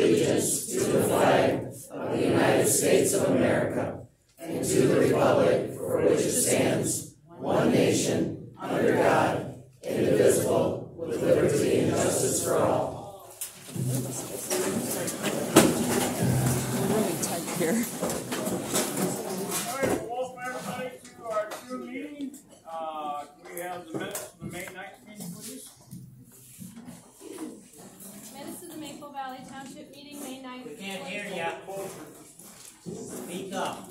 allegiance to the flag of the United States of America and to the republic for which it stands, one nation, under God, indivisible, with liberty and justice for all. We're really tight here. All right, welcome everybody to our June meeting. Can we have the minutes of the May 9th meeting, please? Minutes of the Maple Valley Township meeting, May 9th. We can't hear you. Speak up.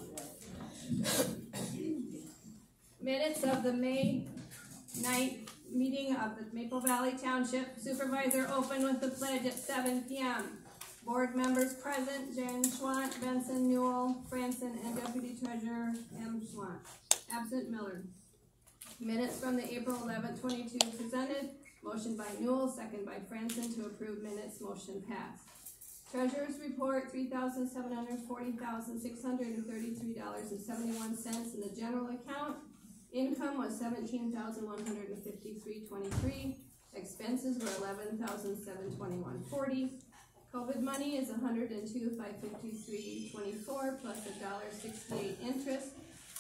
Minutes of the May 9th meeting of the Maple Valley Township Supervisor opened with the pledge at 7 p.m. Board members present: Jan Schwant, Benson, Newell, Franson, and Deputy Treasurer M. Schwant. Absent Miller. Minutes from the April 11, 22 presented. Motion by Newell, second by Franson to approve minutes. Motion passed. Treasurer's report: $3,740,633.71 in the general account. Income was $17,153.23. Expenses were $11,721.40. COVID money is $102,553.24 plus $1.68 interest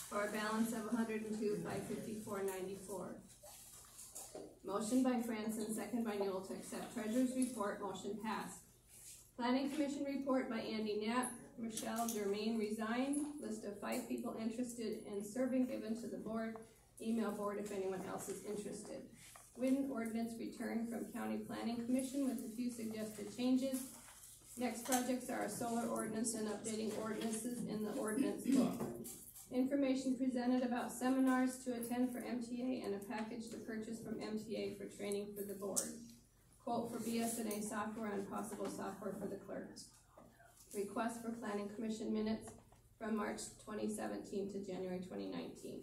for a balance of $102,554.94. Motion by Franson, second by Newell to accept Treasurer's report. Motion passed. Planning Commission report by Andy Knapp. Michelle Germain resigned. List of 5 people interested in serving given to the board. Email board if anyone else is interested. Wind ordinance returned from County Planning Commission with a few suggested changes. Next projects are a solar ordinance and updating ordinances in the ordinance book. Information presented about seminars to attend for MTA and a package to purchase from MTA for training for the board. Quote for BSNA software and possible software for the clerks. Request for Planning Commission minutes from March 2017 to January 2019.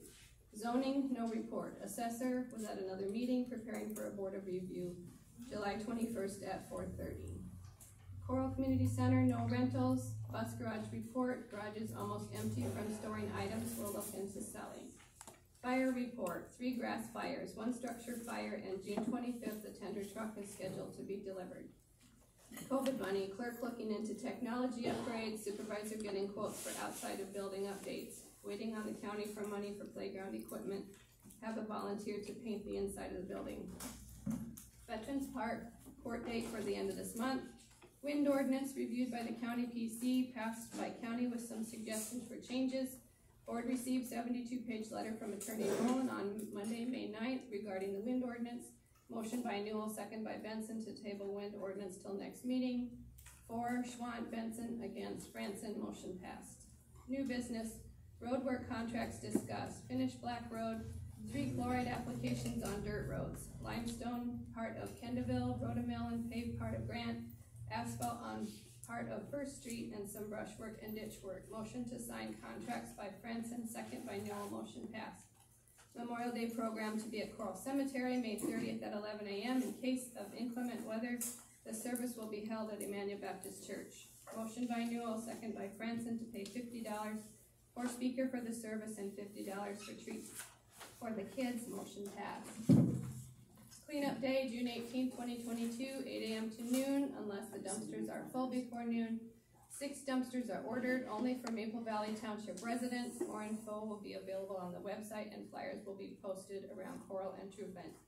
Zoning, no report. Assessor was at another meeting preparing for a board of review, July 21st at 4:30. Coral Community Center, no rentals. Bus garage report, garage is almost empty from storing items. We'll look into selling. Fire report, 3 grass fires, 1 structure fire, and June 25th, the tender truck is scheduled to be delivered. COVID money, clerk looking into technology upgrades, supervisor getting quotes for outside of building updates, waiting on the county for money for playground equipment, have a volunteer to paint the inside of the building. Veterans Park, court date for the end of this month. Wind ordinance reviewed by the county PC, passed by county with some suggestions for changes. Board received 72-page letter from Attorney Nolan on Monday, May 9th regarding the wind ordinance. Motion by Newell, second by Benson to table wind ordinance till next meeting. For Schwant, Benson, against Franson, motion passed. New business, road work contracts discussed. Finished Black Road, 3 chloride applications on dirt roads. Limestone, part of Kendallville, Rhodamelon, paved part of Grant, asphalt on part of First Street, and some brush work and ditch work. Motion to sign contracts by Franson, second by Newell, motion passed. Memorial Day program to be at Coral Cemetery, May 30th at 11 a.m. In case of inclement weather, the service will be held at Emmanuel Baptist Church. Motion by Newell, second by Franson to pay $50 for speaker for the service and $50 for treats for the kids. Motion passed. Cleanup day, June 18, 2022, 8 a.m. to noon, unless the dumpsters are full before noon. 6 dumpsters are ordered, only for Maple Valley Township residents. More info will be available on the website, and flyers will be posted around Coral and Truvent.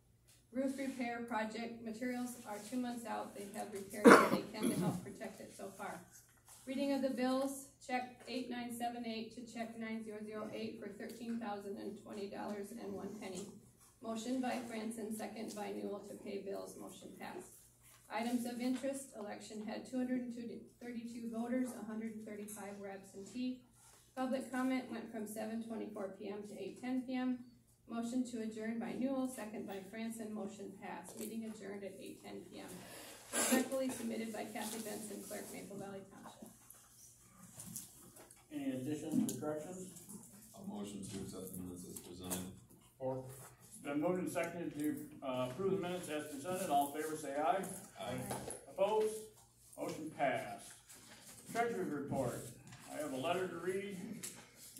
Roof repair project materials are 2 months out. They have repaired what they can to help protect it so far. Reading of the bills, check 8978 to check 9008 for $13,020.01. Motion by Franson, second by Newell to pay bills. Motion passed. Items of interest, election had 232 voters, 135 were absentee. Public comment went from 7:24 p.m. to 8:10 p.m. Motion to adjourn by Newell, second by Franson. Motion passed. Meeting adjourned at 8:10 p.m. Respectfully submitted by Kathy Benson, Clerk, Maple Valley Township. Any additions or corrections? A motion to accept the minutes as presented. Or it's been moved and seconded to approve the minutes as presented. All in favor say aye. Aye. Opposed? Motion passed. Treasurer's report. I have a letter to read.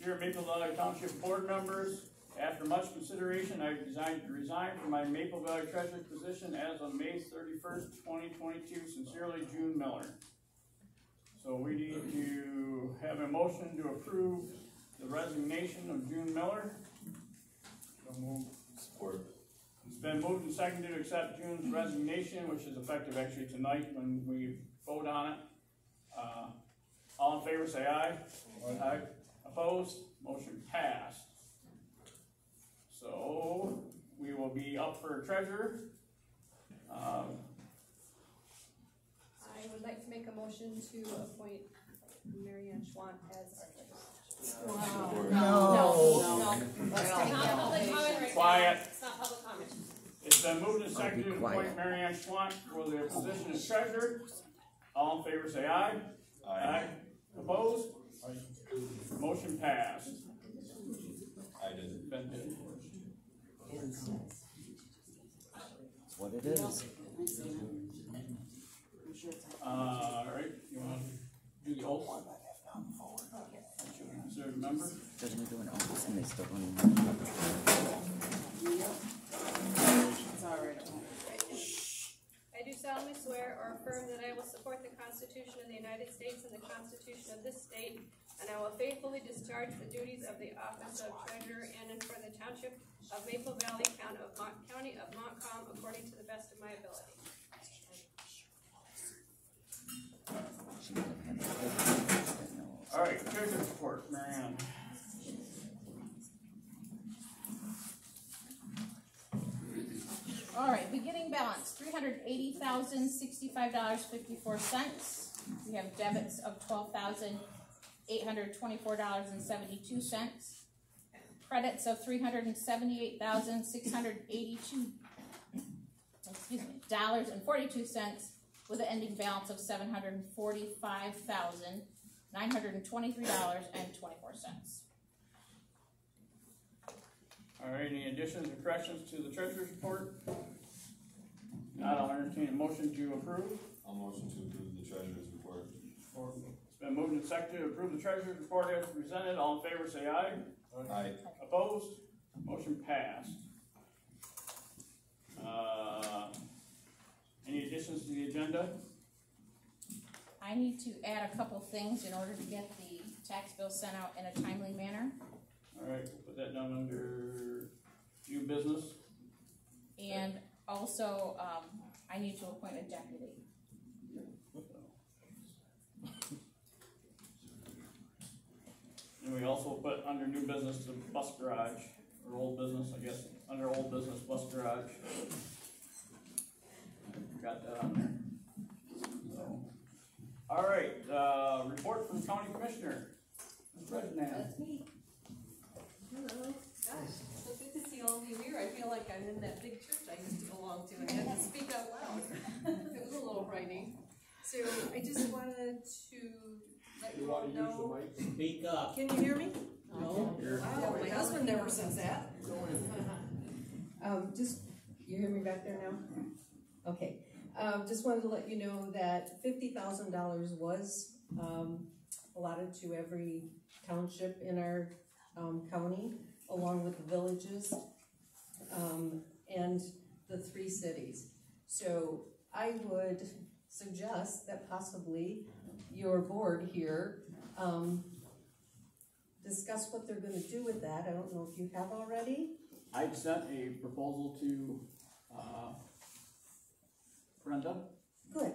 Dear Maple Valley Township board members, after much consideration, I decided to resign from my Maple Valley Treasurer position as of May 31st, 2022. Sincerely, June Miller. So we need to have a motion to approve the resignation of June Miller. So moved. Support. It's been moved and seconded to accept June's resignation, which is effective actually tonight when we vote on it. All in favor say aye. Aye. Opposed? Motion passed. So we will be up for treasurer. I would like to make a motion to appoint Mary Ann Schwant as our treasurer. Support. No. It's not public comment right Quiet. now. It's not public comment. It's been moved and seconded to appoint Mary Ann Schwant for the position of treasurer. All in favor say aye. Aye. Opposed? Motion passed. I did. Ben did. What it is. Alright, you wanna do the oath? Is there a member? Doesn't do an office and they still don't. It's all right. I do solemnly swear or affirm that I will support the Constitution of the United States and the Constitution of this state, and I will faithfully discharge the duties of the office of treasurer and for the township of Maple Valley, county of Montcalm, according to the best of my ability. Alright, treasurer's report, Mary Ann. All right, beginning balance, $380,065.54. We have debits of $12,824.72. Credits of $378,682. $42, with an ending balance of $745,923.24. Alright, any additions or corrections to the treasurer's report? Not, I'll entertain a motion to approve. I'll motion to approve the treasurer's report. It's been moved and seconded to approve the treasurer's report as presented. All in favor say aye. Aye. Opposed? Motion passed. Any additions to the agenda? I need to add a couple things in order to get the tax bill sent out in a timely manner. Alright, we'll put that down under new business. And also, I need to appoint a deputy. And we also put under new business the bus garage, or old business, I guess, under old business bus garage. Got that on there. So, alright, report from the county commissioner. Ms. Redknapp. That's me. Hello. Gosh, so good to see all of you here. I feel like I'm in that big church I used to belong to and had to speak out loud. It was a little frightening. So I just wanted to let you all know. Speak up. Can you hear me? No. Wow, my husband never says that. You hear me back there now? Okay. Just wanted to let you know that $50,000 was allotted to every township in our county, along with the villages and the 3 cities. So I would suggest that possibly your board here discuss what they're going to do with that. I don't know if you have already. I sent a proposal to Brenda, Good.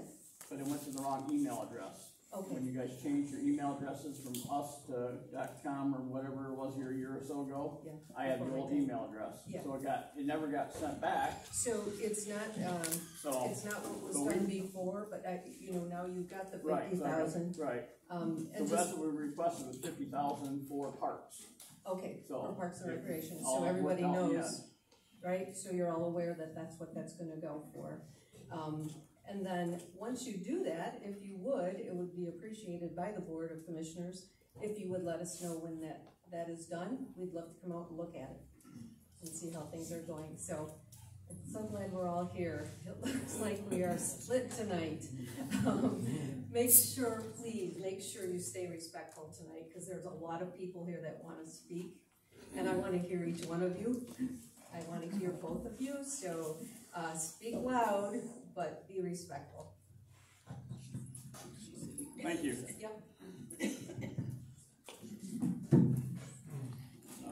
but it went to the wrong email address. Okay. When you guys changed your email addresses from us to .com or whatever it was here a year or so ago, Yeah. I had the old email address. Yeah. So it never got sent back, So it's not so. what was So we- done before, but now you've got the Right, 50,000. right. So And that's just, what we requested, was 50,000 for parks. okay, So, for Parks and it Recreation, all so everybody worked out, knows, right? So you're all aware that that's what that's gonna go for. And then, once you do that, if you would, it would be appreciated by the Board of Commissioners if you would let us know when that is done. We'd love to come out and look at it and see how things are going. So, I'm so glad we're all here. It looks like we are split tonight. Please make sure you stay respectful tonight, because there's a lot of people here that want to speak, and I want to hear each one of you. I want to hear both of you, so speak loud, but be respectful. Thank you. Yep.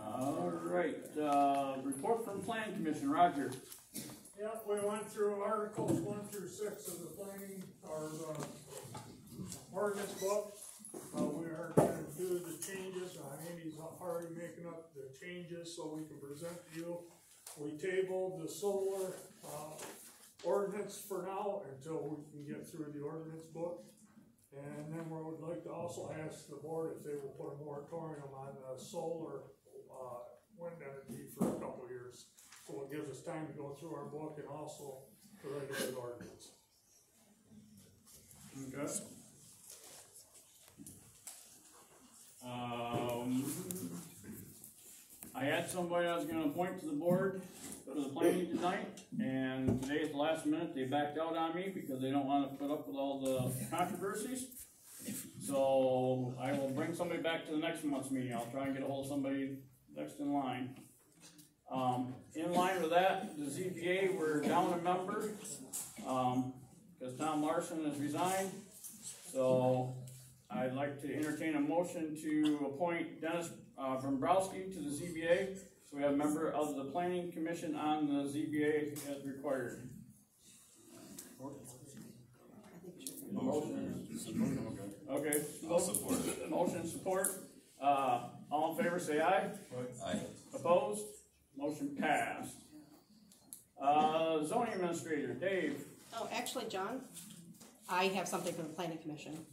All right, report from Planning Commission, Roger. Yep, we went through Articles 1 through 6 of the planning, or the ordinance book. We are gonna do the changes, Andy's already making up the changes so we can present to you. We tabled the solar, ordinance for now until we can get through the ordinance book. And then we would like to also ask the board if they will put a moratorium on the solar, wind energy for a couple of years. So it gives us time to go through our book and also to write a good ordinance. Okay. I had somebody I was gonna appoint to the board for the planning tonight, and today at the last minute, they backed out on me because they don't wanna put up with all the controversies. So I will bring somebody back to the next month's meeting. I'll try and get a hold of somebody next in line. In line with that, the ZBA, we're down a member, because Tom Larson has resigned. So I'd like to entertain a motion to appoint Dennis Dombrowski to the ZBA. So we have a member of the Planning Commission on the ZBA as required. Motion. Okay. I'll support it. Motion support. All in favor say aye. Aye. Opposed? Motion passed. Zoning administrator, Dave. Oh, actually, John, I have something from the planning commission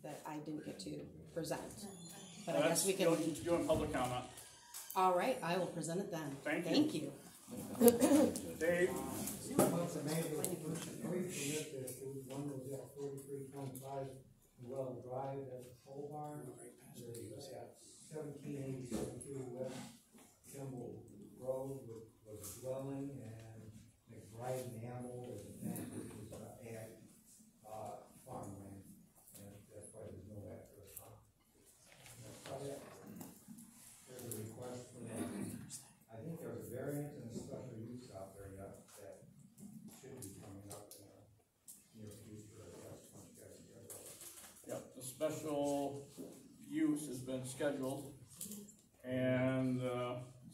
that I didn't get to present. But I guess we can. Doing public comment. All right, I will present it then. Thank you. Dave. One was at 4325 Well Drive at the pole barn. There's 1782 West Kimball Road was a dwelling, and McBride and Amble was a fence, which was ag farmland, and that's why there's no address on. That's about it. There's a request for that. I think there's a variance and a special use out there that should be coming up in the near future. That's what you guys care about. Yep, the special use has been scheduled, and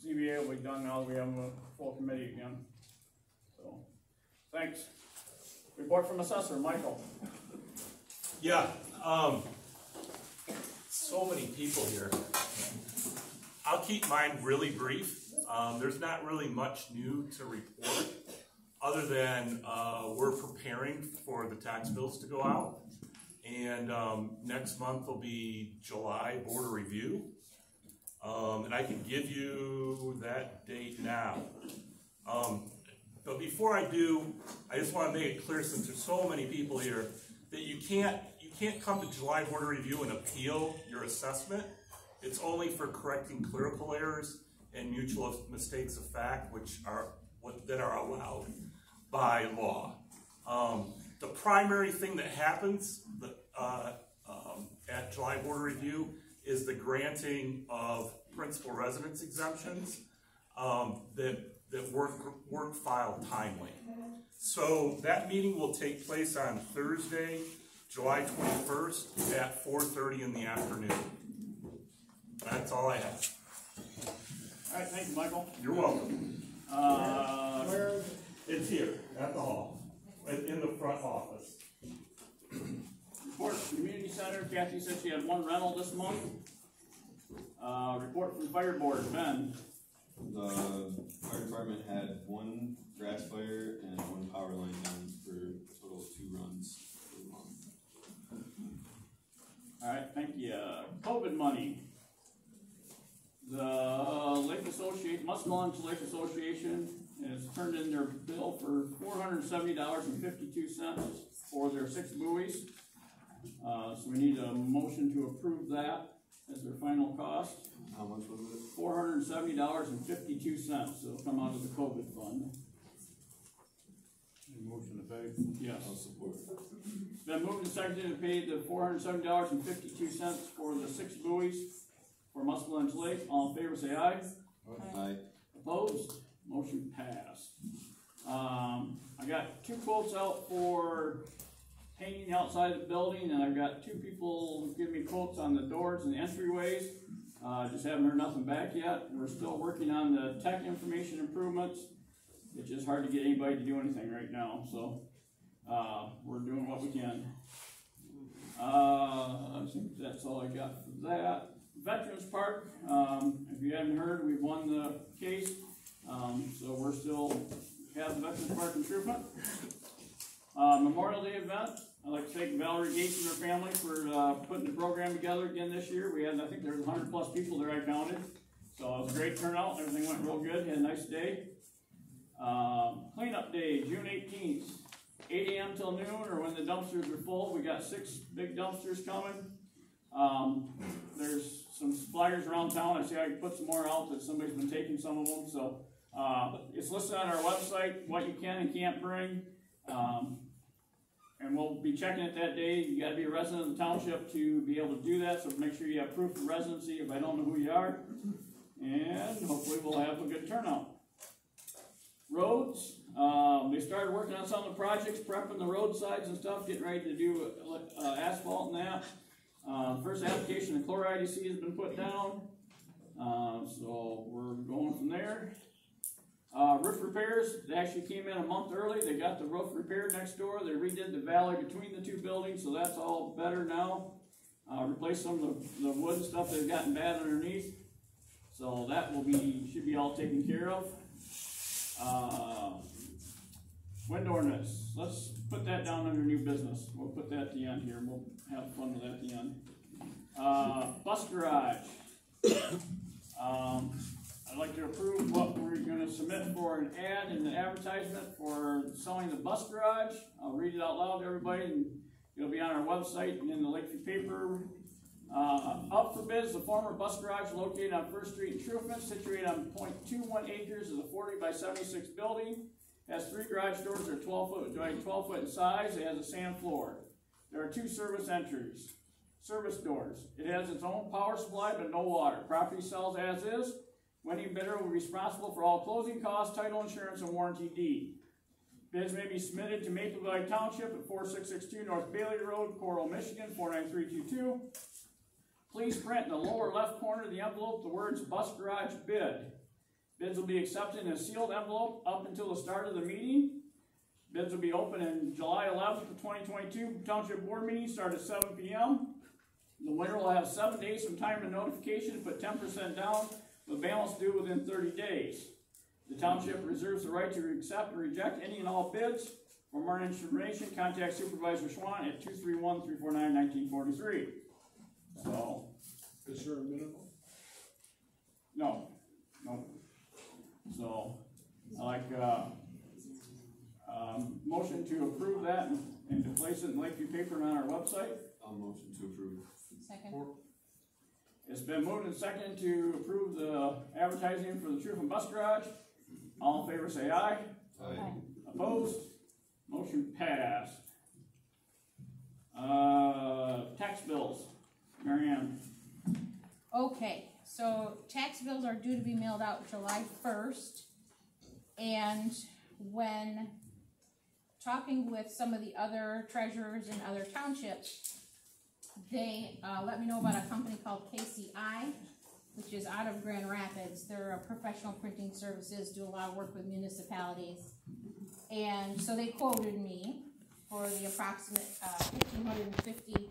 ZBA will be done now that we have a full committee again. So, thanks. Report from assessor, Michael. Yeah, so many people here. I'll keep mine really brief. There's not really much new to report, other than we're preparing for the tax bills to go out. And next month will be July border review. And I can give you that date now. But before I do, I just want to make it clear, since there's so many people here, that you can't come to July border review and appeal your assessment. It's only for correcting clerical errors and mutual mistakes of fact, that are allowed by law. The primary thing that happens at July border review is the granting of principal residence exemptions that weren't filed timely. So that meeting will take place on Thursday, July 21st at 4:30 in the afternoon. That's all I have. All right, thank you, Michael. You're welcome. Where is it? It's here at the hall, in the front office. Report from Community Center, Kathy said she had one rental this month. Report from Fire Board, Ben. The fire department had one grass fire and one power line down for a total of 2 runs for the month. Alright, thank you. COVID money. The Lake Association, Muskegon Lake Association has turned in their bill for $470.52 for their 6 buoys. So we need a motion to approve that as their final cost. How much was it? $470.52. It'll come out of the COVID fund. Motion to pay? Yes. I'll support. It's been moved and seconded to pay the $470.52 for the 6 buoys for Muskegon Lake. All in favor say aye. Aye. Opposed? Motion passed. I got 2 quotes out for painting outside of the building, and I've got 2 people giving me quotes on the doors and the entryways. Just haven't heard nothing back yet. We're still working on the tech information improvements. It's just hard to get anybody to do anything right now, so we're doing what we can. I think that's all I got for that. Veterans Park, if you haven't heard, we've won the case, so we're still have the Veterans Park improvement. Memorial Day event, I'd like to thank Valerie Gates and her family for putting the program together again this year. We had, I think there was 100+ people there I counted, so it was a great turnout. Everything went real good, had a nice day. Cleanup Day, June 18th, 8 a.m. till noon, or when the dumpsters are full. We got 6 big dumpsters coming. There's some flyers around town. I see I can put some more out that somebody's been taking some of them. So it's listed on our website what you can and can't bring. And we'll be checking it that day. You got to be a resident of the township to be able to do that. So make sure you have proof of residency if I don't know who you are. And hopefully we'll have a good turnout. Roads. They started working on some of the projects, prepping the roadsides and stuff, getting ready to do asphalt and that. First application of chloride EC has been put down, so we're going from there. Roof repairs, they actually came in a month early. They got the roof repaired next door. They redid the valley between the 2 buildings, so that's all better now. Replaced some of the wood and stuff that's gotten bad underneath, so that should be all taken care of. Wind ordinance, let's put that down under new business. We'll put that at the end here, and we'll have fun with that at the end. Bus garage. I'd like to approve what we're going to submit for an ad in the advertisement for selling the bus garage. I'll read it out loud to everybody, and it'll be on our website and in the Lakeview paper. Up for bids, the former bus garage located on 1st Street in Truthman, situated on 0.21 acres, is a 40 by 76 building. Has 3 garage doors that are 12 foot in size. It has a sand floor. There are 2 service doors. It has its own power supply but no water. Property sells as is. Winning bidder will be responsible for all closing costs, title insurance, and warranty deed. Bids may be submitted to Maple Valley Township at 4662 North Bailey Road, Coral, Michigan 49322. Please print in the lower left corner of the envelope the words Bus Garage Bid. Bids will be accepted in a sealed envelope up until the start of the meeting. Bids will be open in July 11th of 2022. Township Board meeting starts at 7 p.m. The winner will have 7 days from time of notification to put 10% down, with balance due within 30 days. The township reserves the right to accept and reject any and all bids. For more information, contact Supervisor Schwann at 231-349-1943. So, Is there a minimum? no. So, I like motion to approve that and to place it in Lakeview paper and on our website. I'll motion to approve. Second. It's been moved and seconded to approve the advertising for the Truthman Bus Garage. All in favor say aye. Aye. Opposed? Motion passed. Tax bills. Marianne. Okay, so tax bills are due to be mailed out July 1st, and when talking with some of the other treasurers in other townships, they let me know about a company called KCI, which is out of Grand Rapids. They're a professional printing services, do a lot of work with municipalities, and so they quoted me for the approximate 1,550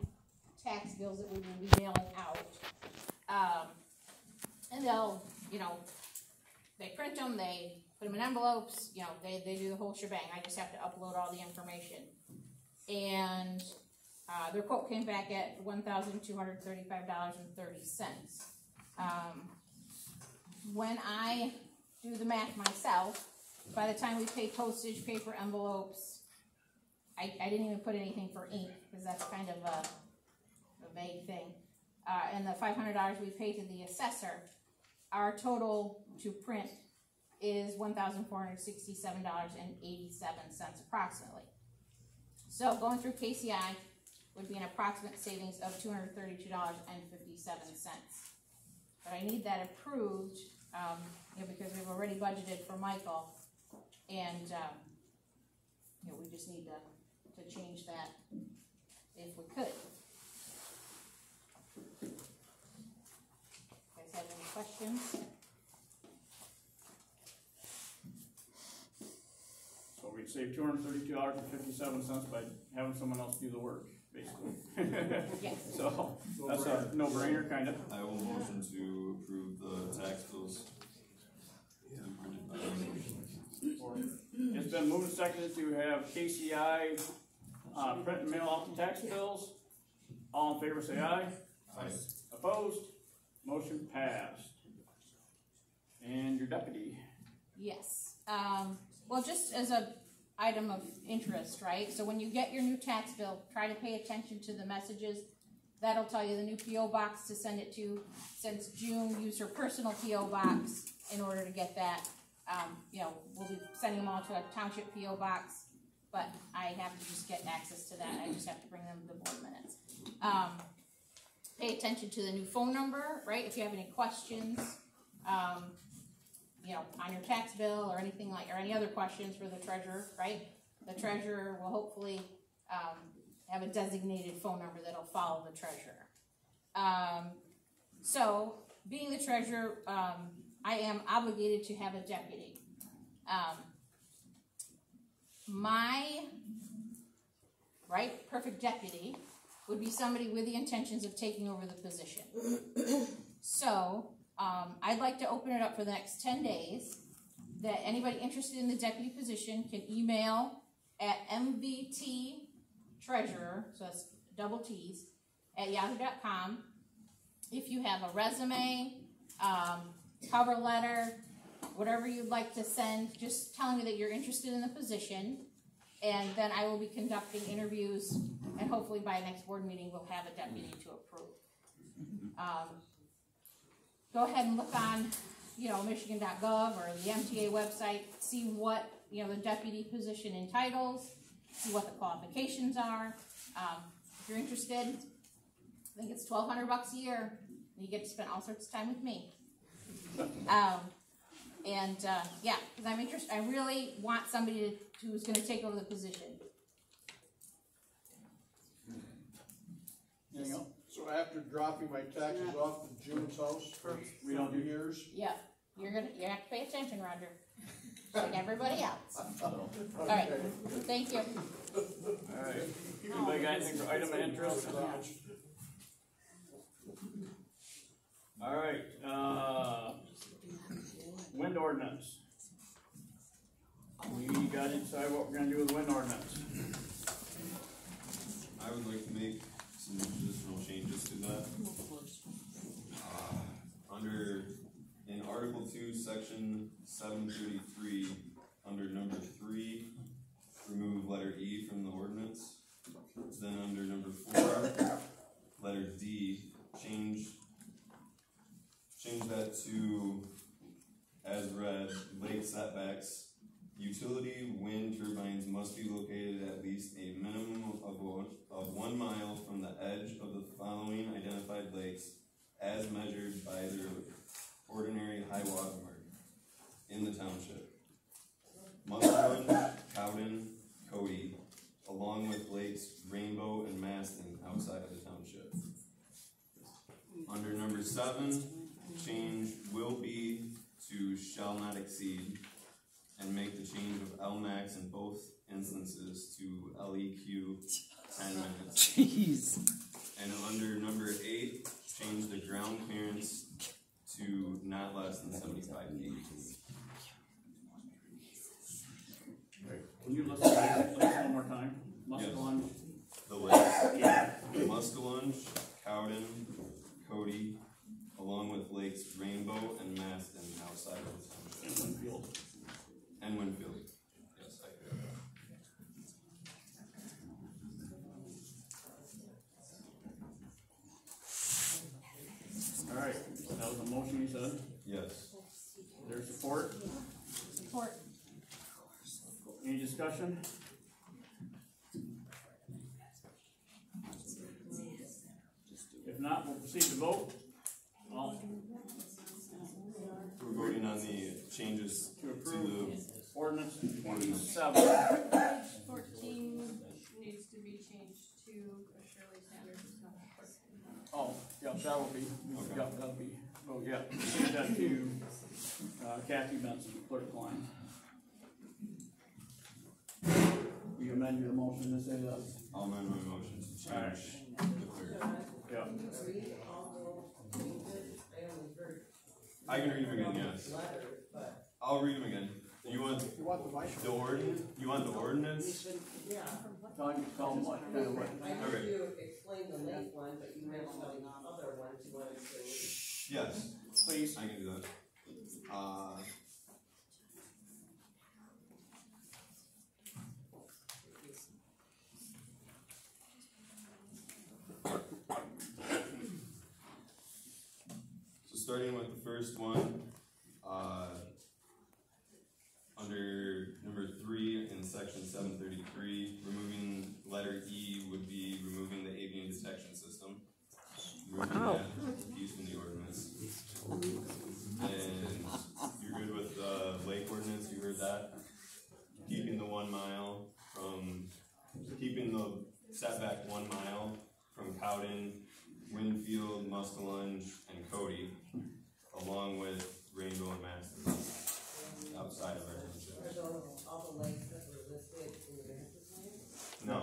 tax bills that we will be mailing out. And they'll, they print them, they put them in envelopes, they do the whole shebang. I just have to upload all the information. And their quote came back at $1,235.30. When I do the math myself, by the time we pay postage, paper, envelopes, I didn't even put anything for ink, because that's kind of a vague thing. And the $500 we pay to the assessor, our total to print is $1,467.87 approximately. So going through KCI would be an approximate savings of $232.57. But I need that approved, because we've already budgeted for Michael, and we just need to change that if we could. You guys have any questions? So we'd save $232.57 by having someone else do the work, basically. Yes. So that's a no-brainer, kind of. I will motion to approve the tax bills. It's been moved and seconded to have KCI print and mail out the tax bills. All in favor say aye. Aye. Opposed? Motion passed. And your deputy. Yes. Well, just as a item of interest, right? So when you get your new tax bill, try to pay attention to the messages. That'll tell you the new P.O. box to send it to. Since June, use her personal P.O. box in order to get that. We'll be sending them all to a township P.O. box, but I have to just get access to that. I just have to bring them to board minutes. Pay attention to the new phone number, right? If you have any questions, on your tax bill or anything or any other questions for the treasurer, right? The treasurer will hopefully have a designated phone number that'll follow the treasurer. So, being the treasurer, I am obligated to have a deputy. My perfect deputy would be somebody with the intentions of taking over the position. So, I'd like to open it up for the next 10 days, that anybody interested in the deputy position can email at mvttreasurer, so that's double T's, at yahoo.com. If you have a resume, cover letter, whatever you'd like to send, just telling me that you're interested in the position, and then I will be conducting interviews, and hopefully by next board meeting we'll have a deputy to approve. Go ahead and look on, Michigan.gov or the MTA website, see what, the deputy position entitles, see what the qualifications are. If you're interested, I think it's $1,200 a year, and you get to spend all sorts of time with me. Because I'm interested, I really want somebody who's going to take over the position. Anything else? So after dropping my taxes off to June's house for We don't do years? Yeah, you have to pay attention, Roger, like everybody else. All right, thank you. All right. Anybody got anything for item of interest? All right, wind ordinance. We got to decide what we're gonna do with wind ordinance. I would like to make some additional changes to that. In Article 2, Section 733, under number 3, remove letter E from the ordinance. Then under number 4, letter D, change that to, as read, lake setbacks. Utility wind turbines must be located at least a minimum of 1 mile from the edge of the following identified lakes, as measured by their ordinary high water mark in the township. Musselman, Cowden, Cody, along with lakes Rainbow and Maston outside of the township. Under number 7, change will be to shall not exceed, and make the change of LMAX in both instances to LEQ 10 minutes. Jeez. And under number 8, change the ground clearance to not less than 75 feet. Can you listen to that one more time? Muskellunge. The lakes, Muskellunge, Cowden, Cody, along with lakes Rainbow and Maston outside of the township. And Winfield. And Winfield. Yes, I could. All right, that was a motion you said. Yes. Is there support? Support. Any discussion? If not, we'll proceed to vote. We're voting on the changes To approve the ordinance 27. Page 14 needs to be changed to that will be, yep, that'll be, oh, yeah, send that to, Kathy Benson, clerk line. You amend your motion to say that? I'll amend my motion to change the third. Yeah. I can read them again, yes. I'll read them again. You want the ordinance? You want the ordinance? Tell them what, kind of what. Okay. You explained the late one, but you mentioned the other ones you wanted to. Yes. Please. I can do that. So starting with the first one, under number 3 in section 733, removing letter E would be removing the avian detection system. Removing that piece from the ordinance. And you're good with the lake ordinance, you heard that? Keeping the 1 mile from, keeping the setback 1 mile from Cowden, Winfield, Muskellunge, and Cody, along with Rainbow and Masters, outside of our township. Are those all the lakes that were listed in the Vance's name? No.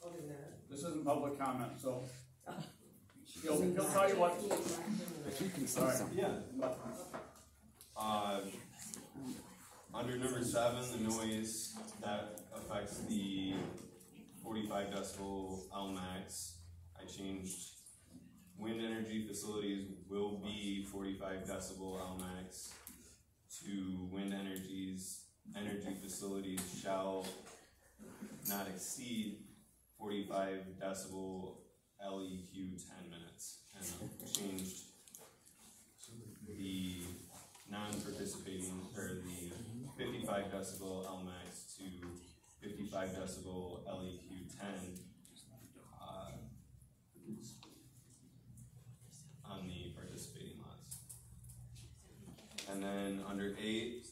Oh, they're not? This isn't public comment, so. He'll tell you what. But you can say Alright. something. Yeah. Under number 7, the noise, that affects the 45 decibel LMAX. I changed wind energy facilities will be 45 decibel LMAX to wind energy facilities shall not exceed 45 decibel LEQ 10 minutes. And I changed the non-participating, or the 55 decibel LMAX to 55 decibel LEQ 10 on the participating lots. And then under 8,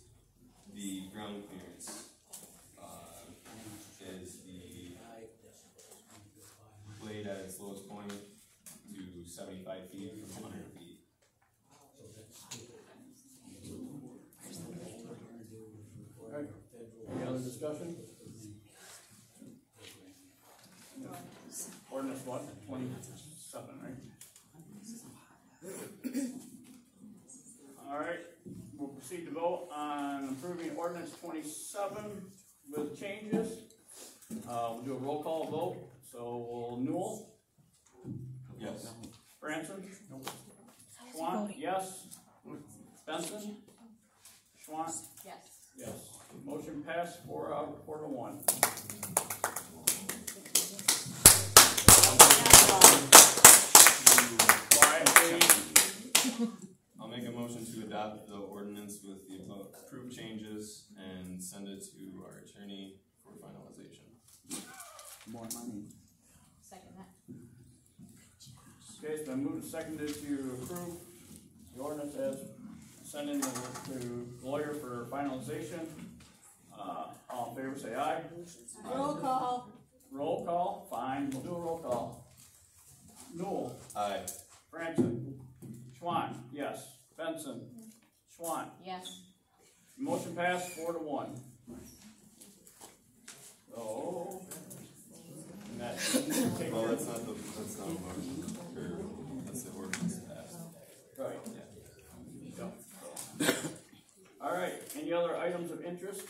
the ground clearance is the blade at its lowest point to 75 feet from 100 feet. Alright. Any other discussion? Ordinance what? 27, right? Alright, we'll proceed to vote on approving ordinance 27 with changes. We'll do a roll call vote. So Newell? Yes. Branson? Schwann? Yes. Benson? Schwann? Yes. Yes. Motion passed 4-1. I'll make a motion to adopt the ordinance with the approved changes and send it to our attorney for finalization. More money. Second that. Okay, it's been moved and seconded to approve the ordinance as sent in to the lawyer for finalization. All in favor say aye. Roll call. Roll call, fine, we'll do a roll call. Newell. Aye. Branson. Schwann, yes. Benson. Schwann. Yes. Motion passed 4-1. So, and that take Well, care- that's not a motion, or that's the ordinance passed. Right. Yeah. Yeah. All right, any other items of interest?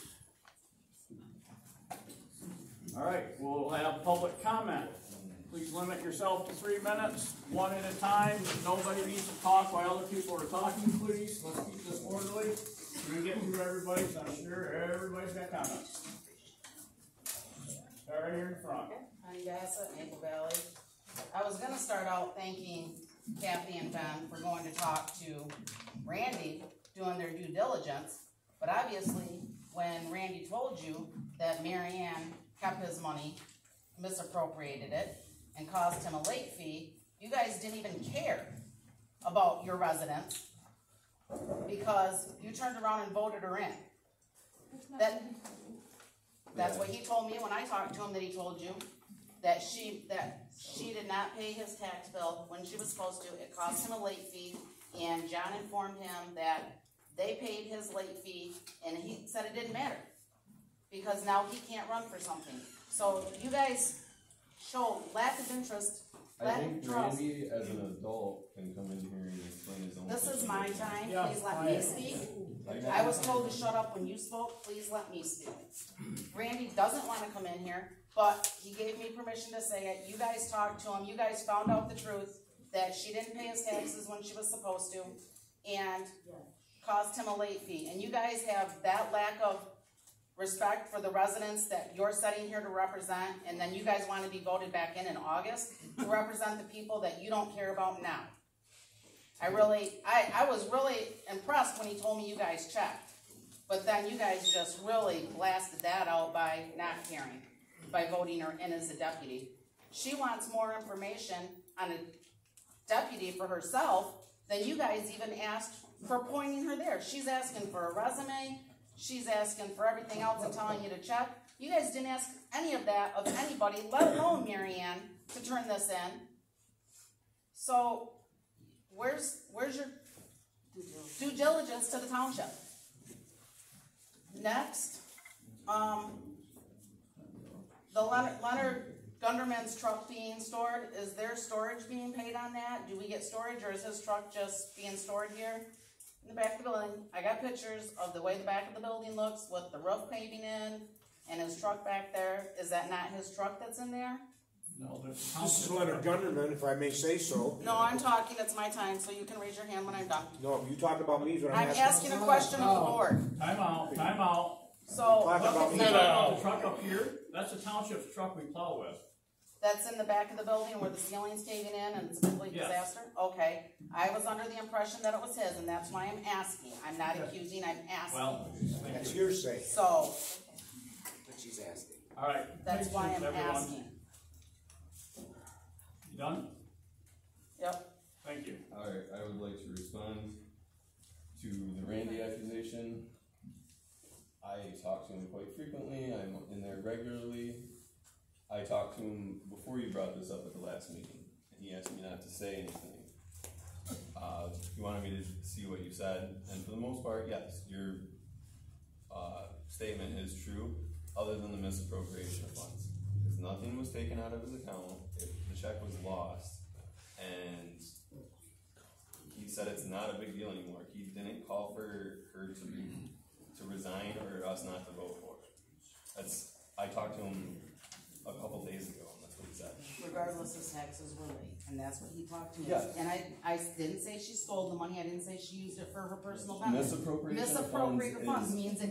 All right, we'll have public comment. Please limit yourself to 3 minutes, one at a time. Nobody needs to talk while other people are talking, please. Let's keep this orderly. We can get through everybody, so I'm sure everybody's got comments. Start right here in front. I'm Bassett, Maple Valley. I was gonna start out thanking Kathy and Ben for going to talk to Randy, doing their due diligence, but obviously, when Randy told you that Mary Ann kept his money, misappropriated it, and caused him a late fee, you guys didn't even care about your residents, because you turned around and voted her in. That's what he told me when I talked to him, that he told you. that she did not pay his tax bill when she was supposed to. It cost him a late fee, and John informed him that they paid his late fee, and he said it didn't matter because now he can't run for something. So you guys show lack of interest, I lack think of trust. Randy, as an adult, can come in here and explain his own. This is my time. Yeah, Please let me speak. I was told to shut up when you spoke. Please let me speak. Randy doesn't want to come in here, but he gave me permission to say it. You guys talked to him. You guys found out the truth that she didn't pay his taxes when she was supposed to, and caused him a late fee. And you guys have that lack of respect for the residents that you're sitting here to represent, and then you guys want to be voted back in August to represent the people that you don't care about now. I was really impressed when he told me you guys checked, but then you guys just really blasted that out by not caring, by voting her in as a deputy. She wants more information on a deputy for herself than you guys even asked for appointing her there. She's asking for a resume. She's asking for everything else and telling you to check. You guys didn't ask any of that of anybody, let alone Mary Ann, to turn this in. So, where's your due diligence to the township? Next, the Leonard Gunderman's truck being stored, is there storage being paid on that? Do we get storage, or is his truck just being stored here in the back of the building? I got pictures of the way the back of the building looks with the roof paving in and his truck back there. Is that not his truck that's in there? No, This is Leonard Gunderman, if I may say so. No, I'm talking, it's my time, so you can raise your hand when I'm done. No, you talk about me, is what I'm asking a question of the board. Time out. So, Talk about me. The truck up here, that's the township's truck we plow with. that's in the back of the building where the ceiling's caving in and it's a complete Yes. disaster? Okay, I was under the impression that it was his, and that's why I'm asking. I'm not accusing, I'm asking. Well, That's hearsay. So, But she's asking. all right. that's Thanks, why I'm everyone. asking. You done? Yep. Thank you. Alright, I would like to respond to the Randy accusation. I talk to him quite frequently, I'm in there regularly. I talked to him before you brought this up at the last meeting, and he asked me not to say anything. He wanted me to see what you said, and for the most part, yes, your statement is true, other than the misappropriation of funds. Because nothing was taken out of his account, the check was lost, and he said it's not a big deal anymore. He didn't call for her to resign or us not to vote for it. I talked to him a couple days ago, and that's what he said. Regardless, his taxes were late, and that's what he talked to me. Yes. And I didn't say she stole the money, I didn't say she used it for her personal benefit. Misappropriation of funds Misappropriate funds is- means it